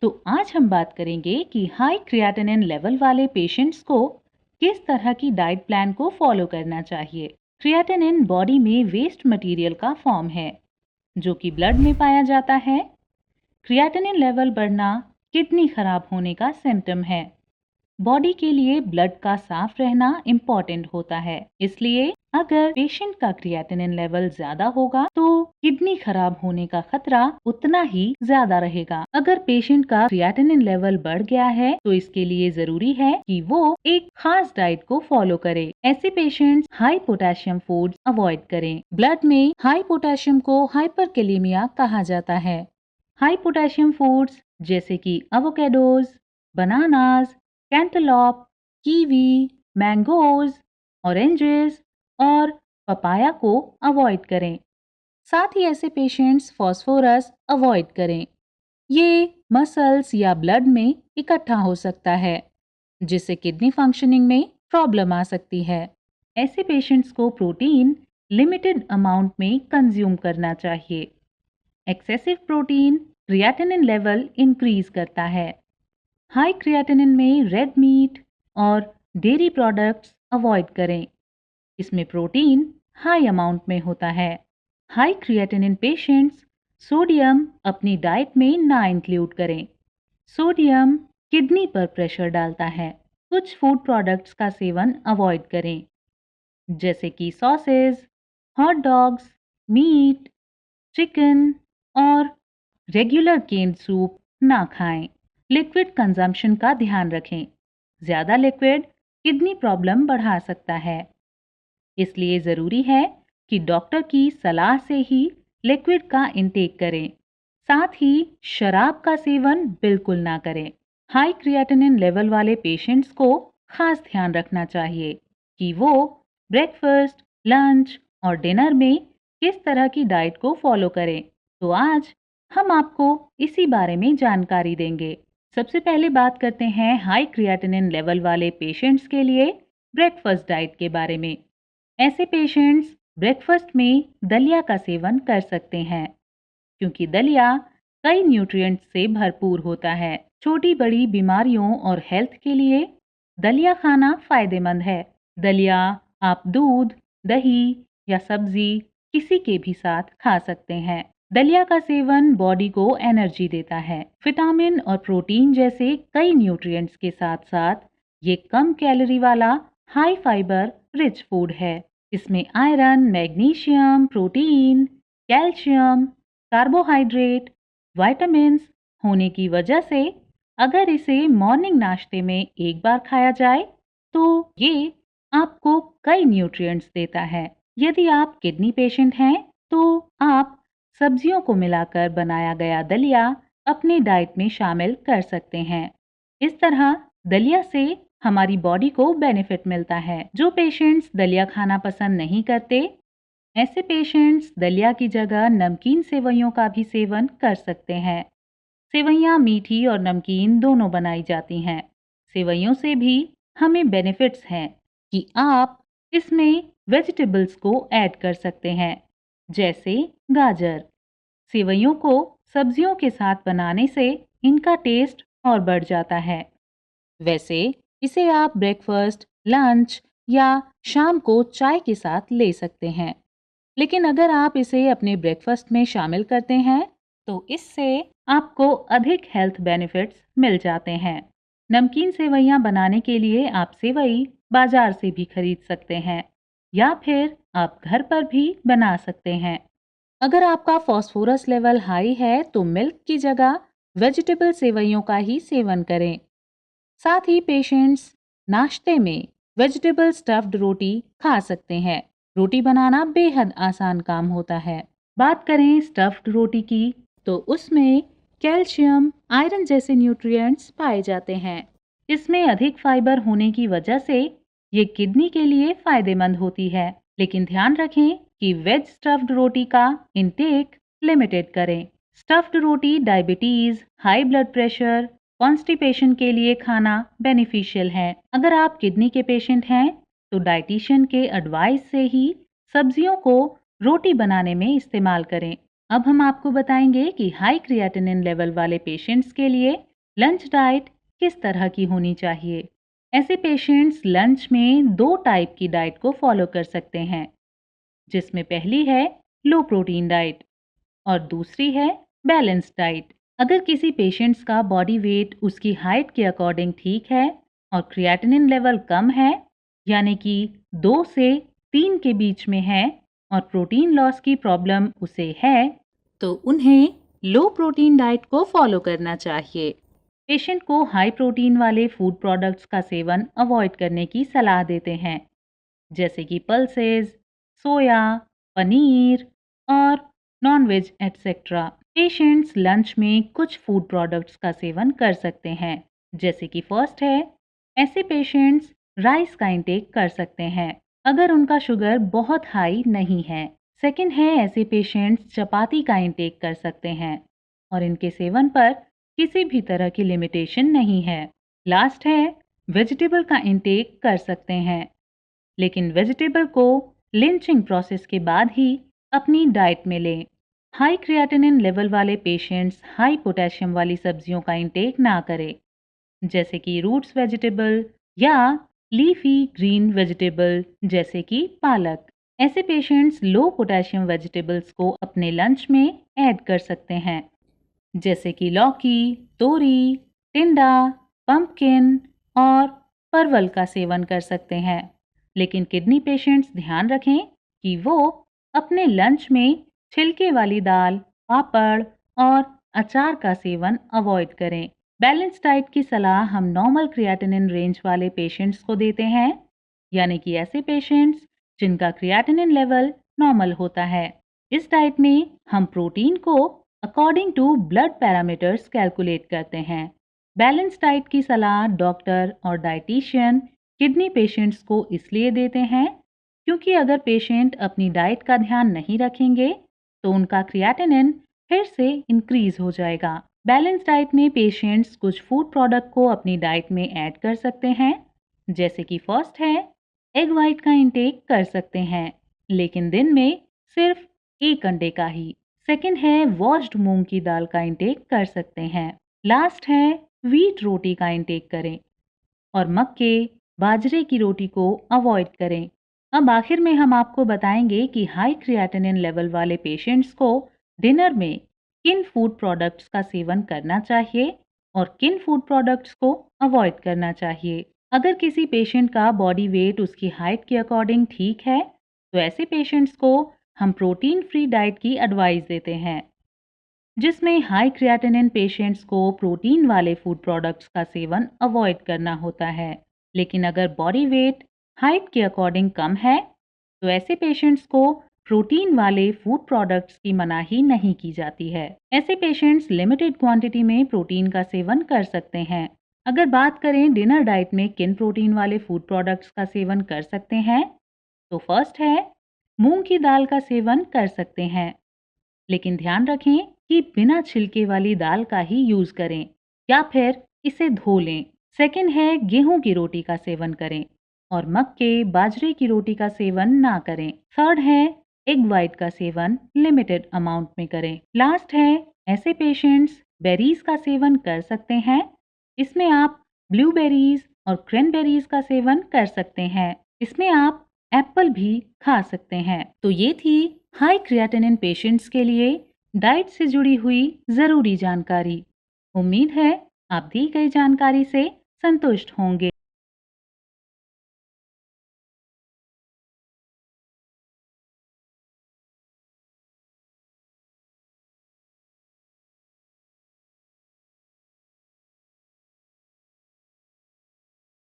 तो आज हम बात करेंगे कि हाई क्रिएटिनिन लेवल वाले पेशेंट्स को किस तरह की डाइट प्लान को फॉलो करना चाहिए। क्रिएटिनिन बॉडी में वेस्ट मटेरियल का फॉर्म है जो कि ब्लड में पाया जाता है। क्रिएटिनिन लेवल बढ़ना किडनी खराब होने का सिम्टम है। बॉडी के लिए ब्लड का साफ रहना इम्पोर्टेंट होता है, इसलिए अगर पेशेंट का क्रिएटिनिन लेवल ज्यादा होगा तो किडनी खराब होने का खतरा उतना ही ज्यादा रहेगा। अगर पेशेंट का क्रिएटिनिन लेवल बढ़ गया है तो इसके लिए जरूरी है कि वो एक खास डाइट को फॉलो करे। ऐसे patients high potassium foods avoid करें। ब्लड में हाई पोटेशियम को हाइपरकैलेमिया कहा जाता है। हाई पोटेशियम फूड्स जैसे कि avocados, bananas, cantaloupe, kiwi, mangoes, oranges और पपाया को अवॉइड करें। साथ ही ऐसे पेशेंट्स फास्फोरस अवॉइड करें। ये मसल्स या ब्लड में इकट्ठा हो सकता है जिससे किडनी फंक्शनिंग में प्रॉब्लम आ सकती है। ऐसे पेशेंट्स को प्रोटीन लिमिटेड अमाउंट में कंज्यूम करना चाहिए। Excessive protein creatinine level increase करता है। हाई क्रिएटिनिन में रेड मीट और डेयरी प्रोडक्ट्स अवॉइड करें। इसमें प्रोटीन हाई अमाउंट में होता है। हाई क्रिएटिनिन पेशेंट्स सोडियम अपनी डाइट में ना इंक्लूड करें। सोडियम किडनी पर प्रेशर डालता है। कुछ फूड प्रोडक्ट्स का सेवन अवॉइड करें जैसे कि सॉसेज, हॉटडॉग्स, मीट, चिकन और रेगुलर केन सूप ना खाएं। लिक्विड कंजम्पशन का ध्यान रखें। ज़्यादा लिक्विड किडनी प्रॉब्लम बढ़ा सकता है, इसलिए ज़रूरी है कि डॉक्टर की सलाह से ही लिक्विड का इंटेक करें। साथ ही शराब का सेवन बिल्कुल ना करें। हाई क्रिएटिनिन लेवल वाले पेशेंट्स को खास ध्यान रखना चाहिए कि वो ब्रेकफास्ट, लंच और डिनर में किस तरह की डाइट को फॉलो करें। तो आज हम आपको इसी बारे में जानकारी देंगे। सबसे पहले बात करते हैं हाई क्रिएटिनिन लेवल वाले पेशेंट्स के लिए ब्रेकफास्ट डाइट के बारे में। ऐसे पेशेंट्स ब्रेकफास्ट में दलिया का सेवन कर सकते हैं क्योंकि दलिया कई न्यूट्रिएंट्स से भरपूर होता है। छोटी बड़ी बीमारियों और हेल्थ के लिए दलिया खाना फायदेमंद है। दलिया आप दूध, दही या सब्जी किसी के भी साथ खा सकते हैं। दलिया का सेवन बॉडी को एनर्जी देता है। विटामिन और प्रोटीन जैसे कई न्यूट्रिएंट्स के साथ साथ ये कम कैलोरी वाला हाई फाइबर रिच फूड है। इसमें iron, magnesium, protein, calcium, carbohydrate, vitamins होने की वजह से अगर इसे मॉर्निंग नाश्ते में एक बार खाया जाए तो ये आपको कई न्यूट्रिएंट्स देता है। यदि आप किडनी पेशेंट हैं तो आप सब्जियों को मिलाकर बनाया गया दलिया अपनी डाइट में शामिल कर सकते हैं। इस तरह दलिया से हमारी बॉडी को बेनिफिट मिलता है। जो पेशेंट्स दलिया खाना पसंद नहीं करते, ऐसे पेशेंट्स दलिया की जगह नमकीन सेवइयों का भी सेवन कर सकते हैं। सेवइयाँ मीठी और नमकीन दोनों बनाई जाती हैं। सेवइयों से भी हमें बेनिफिट्स हैं कि आप इसमें वेजिटेबल्स को ऐड कर सकते हैं जैसे गाजर। सेवइयों को सब्जियों के साथ बनाने से इनका टेस्ट और बढ़ जाता है। वैसे इसे आप ब्रेकफास्ट, लंच या शाम को चाय के साथ ले सकते हैं। लेकिन अगर आप इसे अपने ब्रेकफास्ट में शामिल करते हैं तो इससे आपको अधिक हेल्थ बेनिफिट्स मिल जाते हैं। नमकीन सेवइयाँ बनाने के लिए आप सेवई बाजार से भी खरीद सकते हैं या फिर आप घर पर भी बना सकते हैं। अगर आपका फास्फोरस लेवल हाई है तो मिल्क की जगह वेजिटेबल सेवइयों का ही सेवन करें। साथ ही पेशेंट्स नाश्ते में वेजिटेबल स्टफ्ड रोटी खा सकते हैं। रोटी बनाना बेहद आसान काम होता है। बात करें स्टफ्ड रोटी की तो उसमें कैल्शियम, आयरन जैसे न्यूट्रिएंट्स पाए जाते हैं। इसमें अधिक फाइबर होने की वजह से ये किडनी के लिए फायदेमंद होती है। लेकिन ध्यान रखें कि वेज स्टफ्ड रोटी का इंटेक लिमिटेड करें। स्टफ्ड रोटी diabetes, high blood pressure, constipation के लिए खाना बेनिफिशियल है। अगर आप किडनी के पेशेंट हैं तो डाइटिशियन के एडवाइस से ही सब्जियों को रोटी बनाने में इस्तेमाल करें। अब हम आपको बताएंगे कि हाई क्रिएटिनिन लेवल वाले पेशेंट्स के लिए लंच डाइट किस तरह की होनी चाहिए? ऐसे पेशेंट्स लंच में 2 टाइप की डाइट को फॉलो कर सकते हैं, जिसमें पहली है लो प्रोटीन डाइट और दूसरी है बैलेंस डाइट। अगर किसी पेशेंट्स का बॉडी वेट उसकी हाइट के अकॉर्डिंग ठीक है और क्रिएटिनिन लेवल कम है, यानी कि 2 से 3 के बीच में है और प्रोटीन लॉस की प्रॉब्लम उसे है, तो उन्हें लो प्रोटीन डाइट को फॉलो करना चाहिए। पेशेंट को हाई प्रोटीन वाले फूड प्रोडक्ट्स का सेवन अवॉइड करने की सलाह देते हैं, जैसे कि पल्सेस, सोया, पनीर और नॉनवेज एटसेट्रा। पेशेंट्स लंच में कुछ फूड प्रोडक्ट्स का सेवन कर सकते हैं, जैसे कि फर्स्ट है, ऐसे पेशेंट्स राइस का इंटेक कर सकते हैं अगर उनका शुगर बहुत हाई नहीं है। सेकंड है, ऐसे पेशेंट्स चपाती का इंटेक कर सकते हैं और इनके सेवन पर किसी भी तरह की लिमिटेशन नहीं है। लास्ट है, वेजिटेबल का इंटेक कर सकते हैं, लेकिन वेजिटेबल को लिंचिंग प्रोसेस के बाद ही अपनी डाइट में लें। हाई क्रिएटिनिन लेवल वाले पेशेंट्स हाई पोटेशियम वाली सब्जियों का इंटेक ना करें, जैसे कि रूट्स वेजिटेबल या लीफी ग्रीन वेजिटेबल जैसे कि पालक। ऐसे पेशेंट्स लो पोटेशियम वेजिटेबल्स को अपने लंच में ऐड कर सकते हैं, जैसे कि लौकी, तोरी, टिंडा, पंपकिन और परवल का सेवन कर सकते हैं। लेकिन किडनी पेशेंट्स ध्यान रखें कि वो अपने लंच में छिलके वाली दाल, पापड़ और अचार का सेवन अवॉइड करें। बैलेंस डाइट की सलाह हम नॉर्मल क्रिएटिनिन रेंज वाले पेशेंट्स को देते हैं, यानी कि ऐसे पेशेंट्स जिनका क्रिएटिनिन लेवल नॉर्मल होता है। इस डाइट में हम प्रोटीन को according to blood parameters calculate करते हैं। बैलेंस डाइट की सलाह डॉक्टर और डाइटिशियन किडनी पेशेंट्स को इसलिए देते हैं क्योंकि अगर पेशेंट अपनी डाइट का ध्यान नहीं रखेंगे तो उनका क्रिएटिनिन फिर से इंक्रीज हो जाएगा। बैलेंस डाइट में पेशेंट्स कुछ फूड प्रोडक्ट को अपनी डाइट में ऐड कर सकते हैं, जैसे कि फर्स्ट है, एग वाइट का इंटेक कर सकते हैं, लेकिन दिन में सिर्फ 1 अंडे का ही। सेकंड है, वॉश्ड मूंग की दाल का इंटेक कर सकते हैं। लास्ट है, व्हीट रोटी का इंटेक करें और मक्के, बाजरे की रोटी को अवॉइड करें। अब आखिर में हम आपको बताएंगे कि हाई क्रिएटिनिन लेवल वाले पेशेंट्स को डिनर में किन फूड प्रोडक्ट्स का सेवन करना चाहिए और किन फूड प्रोडक्ट्स को अवॉइड करना चाहिए। अगर किसी पेशेंट का बॉडी वेट उसकी हाइट के अकॉर्डिंग ठीक है, तो ऐसे पेशेंट्स को हम प्रोटीन फ्री डाइट की एडवाइस देते हैं, जिसमें हाई क्रिएटिनिन पेशेंट्स को प्रोटीन वाले फूड प्रोडक्ट्स का सेवन अवॉइड करना होता है। लेकिन अगर बॉडी वेट हाइट के अकॉर्डिंग कम है, तो ऐसे पेशेंट्स को प्रोटीन वाले फूड प्रोडक्ट्स की मनाही नहीं की जाती है। ऐसे पेशेंट्स लिमिटेड क्वांटिटी में प्रोटीन का सेवन कर सकते हैं। अगर बात करें डिनर डाइट में किन प्रोटीन वाले फूड प्रोडक्ट्स का सेवन कर सकते हैं, तो फर्स्ट है, मूंग की दाल का सेवन कर सकते हैं, लेकिन ध्यान रखें कि बिना छिलके वाली दाल का ही यूज करें या फिर इसे धो लें। सेकंड है, गेहूं की रोटी का सेवन करें और मक्के, बाजरे की रोटी का सेवन ना करें। थर्ड है, एग वाइट का सेवन लिमिटेड अमाउंट में करें। लास्ट है, ऐसे पेशेंट्स बेरीज का सेवन कर सकते हैं। इसमें आप ब्लूबेरीज और क्रैनबेरीज का सेवन कर सकते हैं। इसमें आप एप्पल भी खा सकते हैं। तो ये थी हाई क्रिएटिनिन पेशेंट्स के लिए डाइट से जुड़ी हुई ज़रूरी जानकारी। उम्मीद है आप दी गई जानकारी से संतुष्ट होंगे।